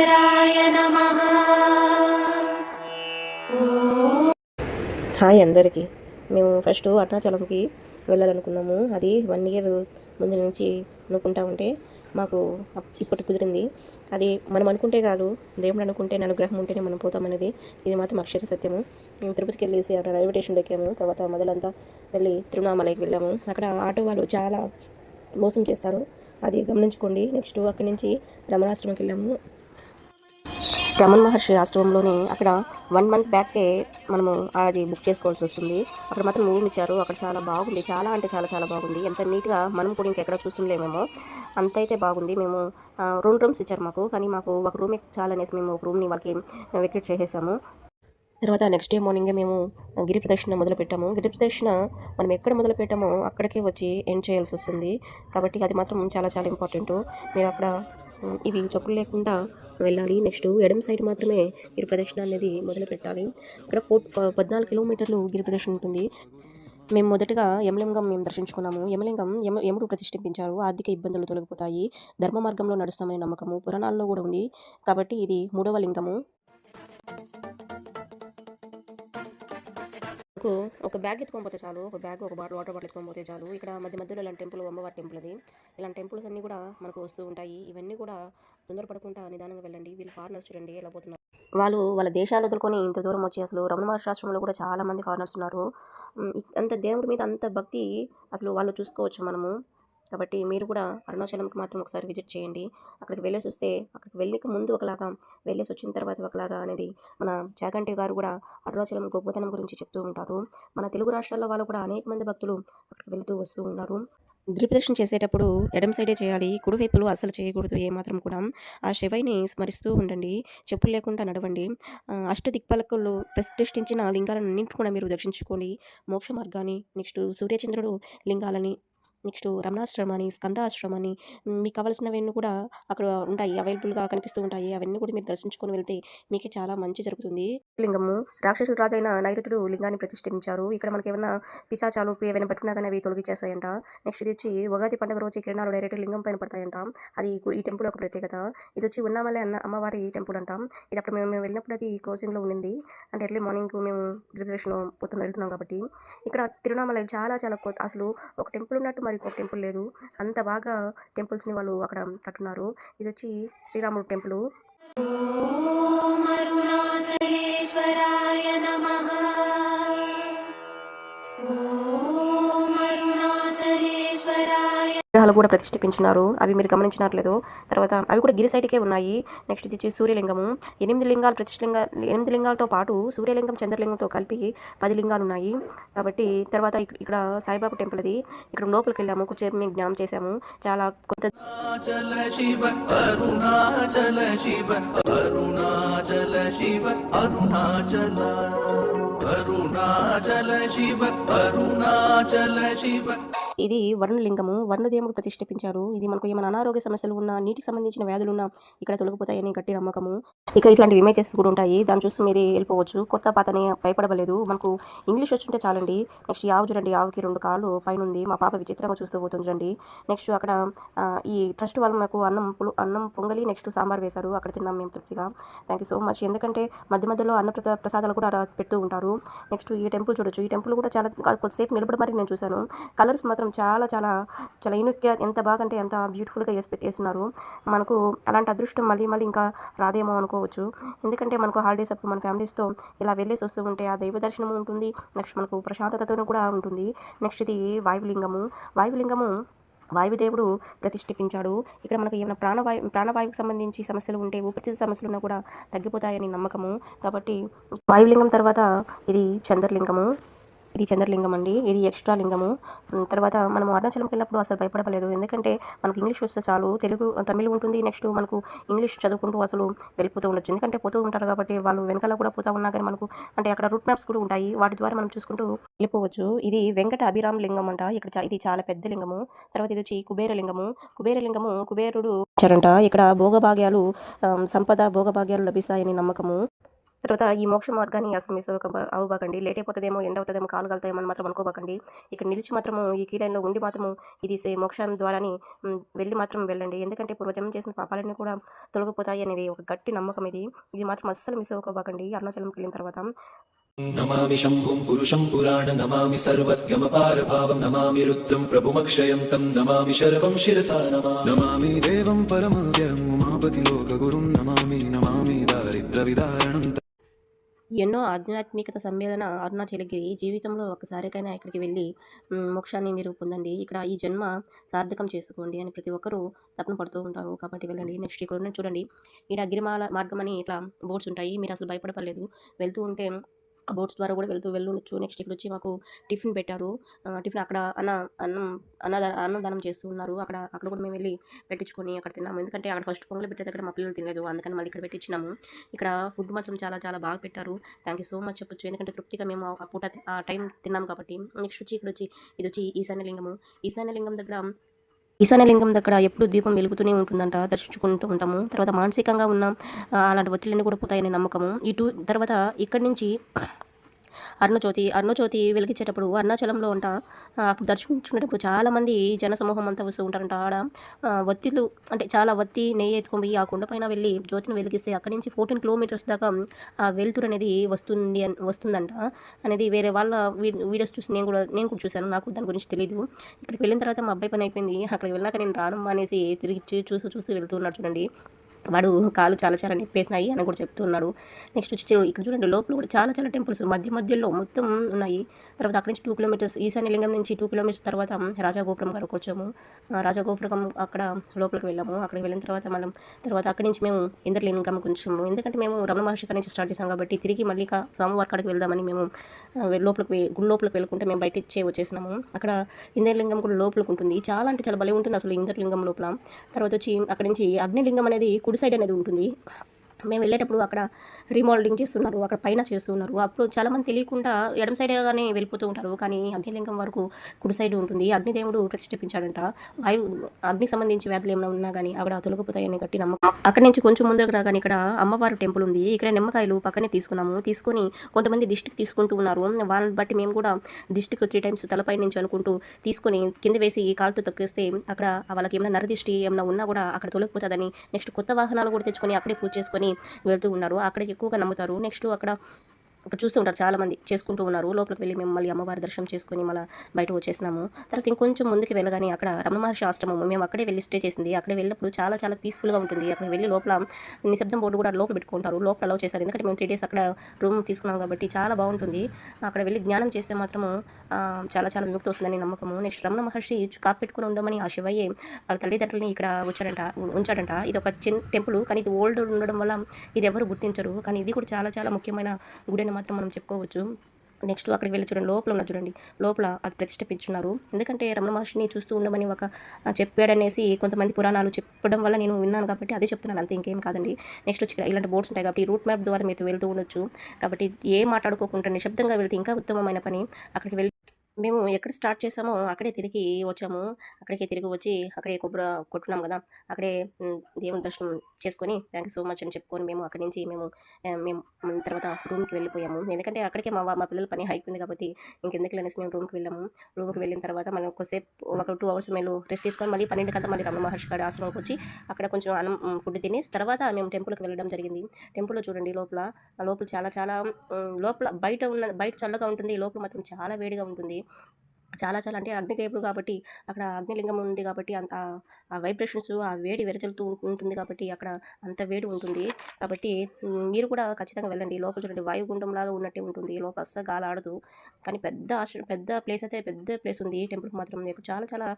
వెంకటేశ్వరాయ నమః. హాయ్ అందరికీ. మేము ఫస్ట్ అరుణాచలంకి వెళ్ళాలనుకున్నాము. అది 1 ఇయర్ ముందు నుంచి అనుకుంటా ఉంటే మాకు ఇప్పటి కుదిరింది. అది మనం అనుకుంటే కాదు, దేవుడు అనుకుంటే అనుగ్రహం ఉంటేనే మనం పోతామనేది ఇది మాత్రం అక్షర సత్యము. మేము తిరుపతికి వెళ్ళేసి అక్కడ రైల్వే స్టేషన్లో ఎక్కాము. తర్వాత మొదలంతా వెళ్ళి తిరువణామలైకి వెళ్ళాము. అక్కడ ఆటో వాళ్ళు చాలా మోసం చేస్తారు, అది గమనించుకోండి. నెక్స్ట్ అక్కడి నుంచి రమణాశ్రమంకి వెళ్ళాము. రమణ మహర్షి ఆశ్రమంలోనే అక్కడ 1 మంత్ బ్యాకే మనము అది బుక్ చేసుకోవాల్సి వస్తుంది. అక్కడ మాత్రం రూమ్ ఇచ్చారు. అక్కడ చాలా బాగుంది, చాలా అంటే చాలా చాలా బాగుంది. ఎంత నీట్గా మనం కూడా ఇంకెక్కడ చూస్తుండలేమేమో అంత అయితే బాగుంది. మేము 2 రూమ్స్ ఇచ్చారు మాకు, కానీ మాకు ఒక రూమే చాలనేసి మేము ఒక రూమ్ని వాళ్ళకి వెకేట్ చేసేసాము. తర్వాత నెక్స్ట్ డే మార్నింగే మేము గిరి ప్రదక్షిణ మొదలుపెట్టాము. గిరి ప్రదక్షిణ మనం ఎక్కడ మొదలు పెట్టామో అక్కడికే వచ్చి ఎండ్ చేయాల్సి వస్తుంది. కాబట్టి అది మాత్రం చాలా చాలా ఇంపార్టెంట్. మీరు అక్కడ ఇవి చెప్పులు లేకుండా వెళ్ళాలి. నెక్స్ట్ ఎడమ సైడ్ మాత్రమే గిరి ప్రదక్షిణ అనేది మొదలు పెట్టాలి. ఇక్కడ 14 కిలోమీటర్లు గిరి ప్రదక్షిణ ఉంటుంది. మేము మొదటగా యమలింగం మేము దర్శించుకున్నాము. యమలింగం యముడు ప్రతిష్ఠించారు. ఆర్థిక ఇబ్బందులు తొలగిపోతాయి, ధర్మ మార్గంలో నడుస్తామనే నమ్మకము పురాణాల్లో కూడా ఉంది. కాబట్టి ఇది 3వ లింగము. ఒక బ్యాగ్ ఎత్తుకోకపోతే చాలు, ఒక బ్యాగ్ ఒక వాటర్ బాటిల్ ఎత్తుకోకపోతే చాలు. ఇక్కడ మధ్య మధ్యలో ఇలాంటి టెంపుల్, అమ్మవారి టెంపుల్ అది. ఇలాంటి టెంపుల్స్ అన్నీ కూడా మనకు వస్తూ ఉంటాయి. ఇవన్నీ కూడా తొందరపడకుండా నిదానంగా వెళ్ళండి. వీళ్ళు ఫారినర్స్ చూడండి ఎలా పోతున్నారు. వాళ్ళు వాళ్ళ దేశాలు వదులుకొని ఇంత దూరం వచ్చి అసలు రమణ మహర్షి ఆశ్రమంలో కూడా చాలా మంది ఫారినర్స్ ఉన్నారు. అంత దేవుడి మీద అంత భక్తి అసలు వాళ్ళు చూసుకోవచ్చు మనము. కాబట్టి మీరు కూడా అరుణాచలంకి మాత్రం ఒకసారి విజిట్ చేయండి. అక్కడికి వెళ్ళేసి వస్తే, అక్కడికి వెళ్ళక ముందు ఒకలాగా, వెళ్ళేసి వచ్చిన తర్వాత ఒకలాగా అనేది మన చాగంటి గారు కూడా అరుణాచలం గొప్పతనం గురించి చెప్తూ ఉంటారు. మన తెలుగు రాష్ట్రాల్లో వాళ్ళు కూడా అనేక మంది భక్తులు అక్కడికి వెళ్తూ వస్తూ ఉన్నారు. గిరి ప్రదక్షిణ చేసేటప్పుడు ఎడమ సైడే చేయాలి, కుడివైపులు అస్సలు చేయకూడదు ఏమాత్రం కూడా. ఆ శివైని స్మరిస్తూ ఉండండి, చెప్పులు లేకుండా నడవండి. అష్టదిక్పాలకులు ప్రతిష్ఠించిన లింగాలన్నింటి కూడా మీరు దర్శించుకోండి. మోక్ష మార్గాన్ని, నెక్స్ట్ సూర్యచంద్రుడు లింగాలని, నెక్స్ట్ రమణాశ్రమాన్ని, స్కందాశ్రమాన్ని, మీకు కావాల్సినవన్నీ కూడా అక్కడ ఉంటాయి, అవైలబుల్గా కనిపిస్తూ ఉంటాయి. అవన్నీ కూడా మీరు దర్శించుకొని వెళ్తే మీకే చాలా మంచి జరుగుతుంది. లింగము రాక్షసుల రాజైన నైరుతుడు లింగాన్ని ప్రతిష్ఠించారు. ఇక్కడ మనకి ఏమైనా పిచాచాలు ఏమైనా పట్టుకున్నా కానీ అవి తొలగిచ్చేస్తాయంట. నెక్స్ట్ ఇది వచ్చి ఉగాది పండుగ రోజు కిరణాలు డైరెక్ట్ లింగం పైన పడతాయంట. అది ఈ టెంపుల్ ఒక ప్రత్యేకత. ఇది వచ్చి ఉన్నామలే అమ్మవారి టెంపుల్ అంటాం. ఇది అప్పుడు మేము వెళ్ళినప్పుడు అది క్లోజింగ్లో ఉండింది. అంటే ఎర్లీ మార్నింగ్ మేము రిజర్వేషన్ వెళ్తున్నాం కాబట్టి. ఇక్కడ తిరువణామలై చాలా చాలా అసలు ఒక టెంపుల్ ఉన్నట్టు మరి ఒక టెంపుల్ లేదు, అంత బాగా టెంపుల్స్ని వాళ్ళు అక్కడ కట్టున్నారు. ఇది వచ్చి శ్రీరాముడు టెంపుల్. ఓం అరుణాచలేశ్వరాయ నమః. ఓం అరుణాచలేశ్వరాయ విగ్రహాలు కూడా ప్రతిష్ఠించినారు. అవి మీరు గమనించినట్లేదు. తర్వాత అవి కూడా గిరి సైడ్కే ఉన్నాయి. నెక్స్ట్ ఇది సూర్యలింగము. 8 లింగాలు 8 లింగాలతో పాటు సూర్యలింగం, చంద్రలింగంతో కలిపి 10 లింగాలు ఉన్నాయి. కాబట్టి తర్వాత ఇక్కడ సాయిబాబా టెంపుల్ అది. ఇక్కడ లోపలికి వెళ్ళాము, కొంచెం మేము జ్ఞానం చేసాము. చాలా కొత్త శివ అరుణాచల శివ అరుణాచల శివ అరుణాచల అరుణాచల శివ అరుణాచల శివ. ఇది వరుణలింగము. వరుణదేవుడు ప్రతిష్ఠించారు. ఇది మనకు ఏమైనా అనారోగ్య సమస్యలు ఉన్నా, నీటికి సంబంధించిన వ్యాధులు ఉన్నా ఇక్కడ తొలగిపోతాయని గట్టి నమ్మకము. ఇక ఇట్లాంటి ఇమేజెస్ కూడా ఉంటాయి, దాన్ని చూసి మీరు వెళ్ళిపోవచ్చు. కొత్త పాతని భయపడలేదు. మనకు ఇంగ్లీష్ వచ్చుంటే చాలండి. నెక్స్ట్ ఆవు చూడండి, ఆవుకి 2 కాళ్ళు పైన ఉంది. మా పాప విచిత్రంగా చూస్తూ పోతుంది చూడండి. నెక్స్ట్ అక్కడ ఈ ట్రస్ట్ వాళ్ళు మాకు అన్నం పొంగలి, నెక్స్ట్ సాంబార్ వేశారు. అక్కడ తిన్నాం మేము తృప్తిగా. Thank you so much. ఎందుకంటే మధ్య మధ్యలో అన్న ప్రసాదాలు కూడా పెడుతూ ఉంటారు. నెక్స్ట్ ఈ టెంపుల్ చూడొచ్చు. ఈ టెంపుల్ కూడా చాలా కొద్దిసేపు నిలబడి మరి నేను చూశాను. కలర్స్ మాత్రం చాలా చాలా చాలా యూనిక్గా, ఎంత బాగా అంటే ఎంత బ్యూటిఫుల్గా వేస్తున్నారు. మనకు అలాంటి అదృష్టం మళ్ళీ మళ్ళీ ఇంకా రాదేమో అనుకోవచ్చు. ఎందుకంటే మనకు హాలిడేస్ అప్పుడు మన ఫ్యామిలీస్తో ఇలా వెళ్ళేసి వస్తూ ఉంటే ఆ దైవ దర్శనం ఉంటుంది. నెక్స్ట్ మనకు ప్రశాంతతతో కూడా ఉంటుంది. నెక్స్ట్ ఇది వాయులింగము. వాయుదేవుడు ప్రతిష్ఠించాడు. ఇక్కడ మనకు ఏమైనా ప్రాణవాయువుకు సంబంధించి సమస్యలు ఉంటే, ఊపిరితిత్తుల సమస్యలు ఉన్నా కూడా తగ్గిపోతాయని నమ్మకము. కాబట్టి వాయులింగం తర్వాత ఇది చంద్రలింగము. ఇది చంద్రలింగం అండి. ఇది ఎక్స్ట్రా లింగము. తర్వాత మనం అరుణాచలంకి వెళ్ళినప్పుడు అసలు భయపడలేదు. ఎందుకంటే మనకు ఇంగ్లీష్ వస్తే చాలు, తమిళ్ ఉంటుంది. నెక్స్ట్ మనకు ఇంగ్లీష్ చదువుకుంటూ అసలు వెళ్ళిపోతూ ఉండొచ్చు. ఎందుకంటే పోతూ ఉంటారు కాబట్టి వాళ్ళు వెనకాల కూడా పోతూ ఉన్నా కానీ మనకు అంటే అక్కడ రూట్ మ్యాప్స్ కూడా ఉంటాయి, వాటి ద్వారా మనం చూసుకుంటూ వెళ్ళిపోవచ్చు. ఇది వెంకట అభిరామ లింగం అంట. ఇక్కడ ఇది చాలా పెద్ద లింగము. తర్వాత ఇది వచ్చి కుబేరలింగము. కుబేరుడు వచ్చారంట. ఇక్కడ భోగభాగ్యాలు, సంపద భోగభాగ్యాలు లభిస్తాయని నమ్మకము. తర్వాత ఈ మోక్ష మార్గాన్ని అసలు మిస్ అవ్వకండి. లేట్ అయిపోతుందేమో, ఎండ అవుతుందేమో, కాలు కలుతాయేమో అని మాత్రం అనుకోకండి. ఇక్కడ నిలిచి మాత్రము ఈ క్యూ లైన్‌లో ఉండి మాత్రము ఇది మోక్షం ద్వారాని వెళ్ళి మాత్రం వెళ్ళండి. ఎందుకంటే పూర్వజన్మ చేసిన పాపాలన్నీ కూడా తొలగిపోతాయి అనేది ఒక గట్టి నమ్మకం ఇది. ఇది మాత్రం అస్సలు మిస్ అవ్వకండి అరుణాచలంకి వెళ్ళిన తర్వాత. నమామి శంభుం పురుషం పురాణ నమామి సర్వత్యమపారభావం నమామి రుద్రం ప్రభుమక్షయం తం నమామి శర్వం శిరసా నమామి దేవం పరమవ్యం ఉమాపతి లోకగురుం నమామి నమామి దారిద్ర విదారణం. ఎన్నో ఆధ్యాత్మికత సమ్మేళన అరుణాచలగిరి. జీవితంలో ఒక్కసారికైనా ఇక్కడికి వెళ్ళి మోక్షాన్ని మీరు పొందండి. ఇక్కడ ఈ జన్మ సార్థకం చేసుకోండి అని ప్రతి ఒక్కరూ తపన పడుతూ ఉంటారు. కాబట్టి వెళ్ళండి. నెక్స్ట్ ఇక్కడ ఉన్న చూడండి, ఇక్కడ గిరిమాల మార్గం అని ఇట్లా బోర్డ్స్ ఉంటాయి. మీరు అసలు భయపడపర్లేదు. వెళ్తూ ఉంటే ఆ బోట్స్ ద్వారా కూడా వెళ్ళొచ్చు. నెక్స్ట్ ఇక్కడ వచ్చి మాకు టిఫిన్ పెట్టారు. టిఫిన్ అక్కడ అన్నదానం చేస్తూ ఉన్నారు. అక్కడ కూడా మేము వెళ్ళి పెట్టించుకొని అక్కడ తిన్నాము. ఎందుకంటే అక్కడ ఫస్ట్ పొంగల్ పెట్టే దగ్గర మా పిల్లలు తినలేదు, అందుకని మళ్ళీ ఇక్కడ పెట్టించినాము. ఇక్కడ ఫుడ్ మాత్రం చాలా చాలా బాగా పెట్టారు. థ్యాంక్ యూ సో మచ్ చెప్పొచ్చు. ఎందుకంటే తృప్తిగా మేము ఆ పూట ఆ టైం తిన్నాము కాబట్టి. నెక్స్ట్ వచ్చి ఇక్కడ వచ్చి ఇది వచ్చి ఈశాన్యలింగము. ఈశాన్యలింగం దగ్గర ఎప్పుడు దీపం వెలుగుతూనే ఉంటుందంట. దర్శించుకుంటూ ఉంటాము. తర్వాత మానసికంగా ఉన్న అలాంటి ఒత్తిళ్ళన్నీ కూడా పోతాయనే నమ్మకము. తర్వాత ఇక్కడి నుంచి అరుణజ్యోతి వెలిగించేటప్పుడు అరుణాచలంలో అంట అప్పుడు దర్శించుకునేటప్పుడు చాలామంది జనసమూహం అంతా వస్తూ ఉంటారంట. ఆడ ఒత్తిళ్ళు అంటే చాలా ఒత్తి నెయ్యి ఎత్తుకొని ఆ కొండ పైన వెళ్ళి జ్యోతిని వెలిగిస్తే అక్కడి నుంచి 14 కిలోమీటర్స్ దాకా ఆ వెలుతురు అనేది వస్తుందంట అనేది వేరే వాళ్ళ వీడియోస్ చూసి నేను కూడా చూశాను. నాకు దాని గురించి తెలియదు. ఇక్కడికి వెళ్ళిన తర్వాత మా అబ్బాయి పని అయిపోయింది. అక్కడికి వెళ్ళాక నేను రానమ్మా అనేసి తిరిగి చూస్తూ వెళ్తున్నాడు చూడండి. వాడు కాలు చాలా చాలా నొప్పేసినాయి అని కూడా చెప్తున్నాడు. నెక్స్ట్ వచ్చి ఇక్కడ చూడండి, లోపల కూడా చాలా చాలా టెంపుల్స్ మధ్యలో మొత్తం ఉన్నాయి. తర్వాత అక్కడి నుంచి 2 కిలోమీటర్స్ ఈశాన్యలింగం నుంచి 2 కిలోమీటర్స్ తర్వాత రాజగోపురం గారికి వచ్చాము. రాజగోపురం అక్కడ లోపలికి వెళ్ళాము. అక్కడికి వెళ్ళిన తర్వాత అక్కడి నుంచి మేము ఇంద్రలింగం కొంచెము, ఎందుకంటే మేము రమణ మహర్షి నుంచి స్టార్ట్ చేసాం కాబట్టి తిరిగి మళ్ళీ స్వామివారి కాడికి వెళ్దామని మేము గుడి లోపలికి వెళ్ళకుంటే మేము బయట వచ్చేసినాము. అక్కడ ఇంద్రలింగం కూడా లోపలికి ఉంటుంది. చాలా అంటే చాలా భలే ఉంటుంది అసలు ఇంద్రలింగం లోపల. తర్వాత వచ్చి అక్కడి నుంచి అగ్నిలింగం అనేది కుడి సైడ్ అనేది ఉంటుంది. మేము వెళ్ళేటప్పుడు అక్కడ రీమోడలింగ్ చేస్తున్నారు, అక్కడ పైన చేస్తున్నారు. అప్పుడు చాలామంది తెలియకుండా ఎడమ సైడ్గానే వెళ్ళిపోతూ ఉంటారు. కానీ అగ్నిలింగం వరకు కుడి సైడ్ ఉంటుంది. అగ్నిదేవుడు ప్రతిష్ఠించాడంట. అగ్నికి సంబంధించి వ్యాధులు ఏమైనా ఉన్నా కానీ అక్కడ తొలగిపోతాయని గట్టి నమ్మకం. అక్కడి నుంచి కొంచెం ముందుకు రాగానే ఇక్కడ అమ్మవారు టెంపుల్ ఉంది. ఇక్కడ నిమ్మకాయలు పక్కనే తీసుకొని కొంతమంది దిష్టికి తీసుకుంటూ ఉన్నారు. వాళ్ళని బట్టి మేము కూడా దిష్టికి 3 times తలపై నుంచి అనుకుంటూ తీసుకొని కింద వేసి కాలుతో తొక్కేస్తే అక్కడ వాళ్ళకి ఏమైనా నరదిష్టి ఏమైనా ఉన్నా కూడా అక్కడ తొలగిపోతుందని నెక్స్ట్ కొత్త వాహనాలు కూడా తెచ్చుకొని అక్కడే పూజ చేసుకొని వెళ్తూ ఉన్నారు. అక్కడ ఎక్కువగా నమ్ముతారు. నెక్స్ట్ అక్కడ చూస్తూ ఉంటారు, చాలామంది చేసుకుంటూ ఉన్నారు. లోపలికి వెళ్ళి మేము మళ్ళీ అమ్మవారి దర్శనం చేసుకొని మళ్ళీ బయట వచ్చేసినాము. తర్వాత ఇంకొంచెం ముందుకు వెళ్ళగానే అక్కడ రమణ మహర్షి ఆశ్రమం మేము అక్కడే వెళ్ళి స్టే చేసింది. అక్కడ వెళ్ళినప్పుడు చాలా చాలా పీస్ఫుల్గా ఉంటుంది. అక్కడ వెళ్ళి లోపల నిశ్శబ్దం బోర్డు కూడా లోపల పెట్టుకుంటారు. లోపల అలౌ చేశారు. ఎందుకంటే మేము 3 days అక్కడ రూమ్ తీసుకున్నాం కాబట్టి చాలా బాగుంటుంది. అక్కడ వెళ్ళి ధ్యానం చేస్తే మాత్రము చాలా చాలా విముక్తి వస్తుందని నమ్మకము. నెక్స్ట్ రమణ మహర్షి కాపు పెట్టుకుని ఉండమని ఆ శివయ్య వాళ్ళ తల్లిదండ్రులని ఇక్కడ ఉంచాడంట. ఇది ఒక చిన్న టెంపుల్, కానీ ఇది ఓల్డ్ ఉండడం వల్ల ఇది ఎవరు గుర్తించరు. కానీ ఇది కూడా చాలా చాలా ముఖ్యమైన గుడి మాత్రం మనం చెప్పుకోవచ్చు. నెక్స్ట్ అక్కడికి వెళ్ళి చూడండి, లోపల అది ప్రతిష్ఠించున్నారు. ఎందుకంటే రమణ మహర్షిని చూస్తూ ఉండమని చెప్పాడనేసి కొంతమంది పురాణాలు చెప్పడం వల్ల నేను విన్నాను కాబట్టి అదే చెప్తున్నాను, అంతే, ఇంకేం కాదండి. నెక్స్ట్ వచ్చి ఇలాంటి బోర్డ్స్ ఉంటాయి కాబట్టి రూట్ మ్యాప్ ద్వారా మీరు వెళ్తూ ఉండొచ్చు. కాబట్టి ఏం మాట్లాడుకోకుండా నిశ్శబ్దంగా వెళ్తే ఇంకా ఉత్తమమైన పని. అక్కడికి వెళ్ళి మేము ఎక్కడ స్టార్ట్ చేసామో అక్కడే తిరిగి వచ్చాము. అక్కడే కొబ్బరి కొట్టున్నాం కదా, అక్కడే దేవుని దర్శనం చేసుకొని థ్యాంక్ యూ సో మచ్ అని చెప్పుకొని మేము అక్కడి నుంచి మేము తర్వాత రూమ్కి వెళ్ళిపోయాము. ఎందుకంటే అక్కడికే మా పిల్లల పని అయిపోయింది కాబట్టి ఇంకెందుకు అనేసి మేము రూమ్కి వెళ్ళాము. రూమ్కి వెళ్ళిన తర్వాత మనం కొద్దిసేపు ఒక 2 hours మేము రెస్ట్ తీసుకొని మళ్ళీ 12 గంటల మళ్ళీ రమణ మహర్షి గారి ఆశ్రమంకి వచ్చి అక్కడ కొంచెం ఫుడ్ తినేసి తర్వాత మేము టెంపుల్కి వెళ్ళడం జరిగింది. టెంపుల్లో చూడండి లోపల చాలా చాలా బయట చల్లగా ఉంటుంది, లోపల మాత్రం చాలా వేడిగా ఉంటుంది. చాలా చాలా అంటే అగ్నిదేవుడు కాబట్టి అక్కడ అగ్నిలింగం ఉంది కాబట్టి ఆ వైబ్రేషన్స్ ఆ వేడి వెరజల్లుతూ ఉంటుంది కాబట్టి అక్కడ అంత వేడి ఉంటుంది. కాబట్టి మీరు కూడా ఖచ్చితంగా వెళ్ళండి. లోపల చూడండి వాయుగుండంలాగా ఉన్నట్టే ఉంటుంది. లోపల అస్సలు గాలి ఆడదు. కానీ పెద్ద ప్లేస్ అయితే పెద్ద ప్లేస్ ఉంది. టెంపుల్కి మాత్రం చాలా చాలా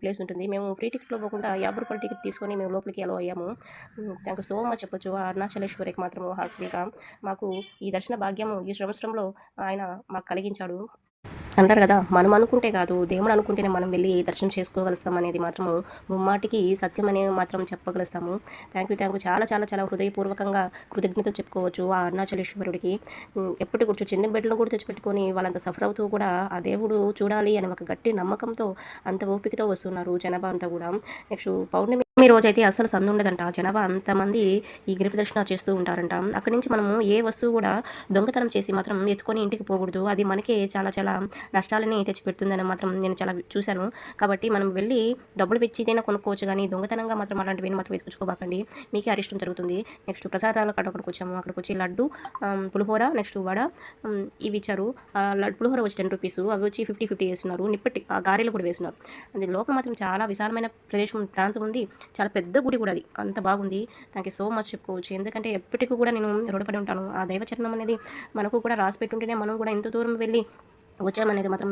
ప్లేస్ ఉంటుంది. మేము ఫ్రీ టికెట్లో పోకుండా 50 రూపాయల టికెట్ తీసుకొని మేము లోపలికి అలో అయ్యాము. థ్యాంక్ యూ సో మచ్ చెప్పొచ్చు ఆ అరుణాచలేశ్వరికి మాత్రం హ్యాపీగా మాకు ఈ దర్శన భాగ్యము ఈ సంవత్సరంలో ఆయన మాకు కలిగించాడు. అంటారు కదా, మనం అనుకుంటే కాదు, దేవుడు అనుకుంటేనే మనం వెళ్ళి దర్శనం చేసుకోగలుస్తాం అనేది మాత్రము ముమ్మాటికి సత్యం అనే మాత్రం చెప్పగలుస్తాము. థ్యాంక్ యూ చాలా చాలా చాలా హృదయపూర్వకంగా కృతజ్ఞతలు చెప్పుకోవచ్చు ఆ అరుణాచలేశ్వరుడికి. ఎప్పటి కూర్చో చిన్న బిడ్డలను కూడా తెచ్చిపెట్టుకొని వాళ్ళంత సఫర్ అవుతూ కూడా ఆ దేవుడు చూడాలి అని ఒక గట్టి నమ్మకంతో అంత ఓపికతో వస్తున్నారు జనాభా అంతా కూడా. నెక్స్ట్ పౌర్ణమి ఈ రోజైతే అస్సలు సందు ఉండదంట. జనాభా అంతమంది ఈ గిరి ప్రదక్షిణ చేస్తూ ఉంటారంట. అక్కడి నుంచి మనము ఏ వస్తువు కూడా దొంగతనం చేసి మాత్రం ఎత్తుకొని ఇంటికి పోకూడదు. అది మనకే చాలా చాలా నష్టాలని తెచ్చిపెడుతుందని మాత్రం నేను చాలా చూశాను. కాబట్టి మనం వెళ్ళి డబ్బులు వెచ్చిదైనా కొనుక్కోవచ్చు, కానీ దొంగతనంగా మాత్రం అలాంటివి మాత్రం వెతుకుకోబాకండి. మీకే అరిష్టం జరుగుతుంది. నెక్స్ట్ ప్రసాదాలు అక్కడికి వచ్చాము. అక్కడికి వచ్చి లడ్డు, పులిహోర, నెక్స్ట్ వడ, ఇవి ఇచ్చారు. పులిహోర వచ్చి 10 రూపీస్, అవి వచ్చి 50 వేస్తున్నారు. నిప్పటి ఆ గారెలు కూడా వేస్తున్నారు. అది లోపల మాత్రం చాలా విశాలమైన ప్రాంతం ఉంది. చాలా పెద్ద గుడి కూడా అది. అంత బాగుంది. థ్యాంక్ యూ సో మచ్ చెప్పుకోవచ్చు. ఎందుకంటే ఎప్పటికీ కూడా నేను రుణపడి ఉంటాను. ఆ దైవచరణం అనేది మనకు కూడా రాసి పెట్టుంటేనే మనం కూడా ఎంత దూరం వెళ్ళి వచ్చామనేది మాత్రం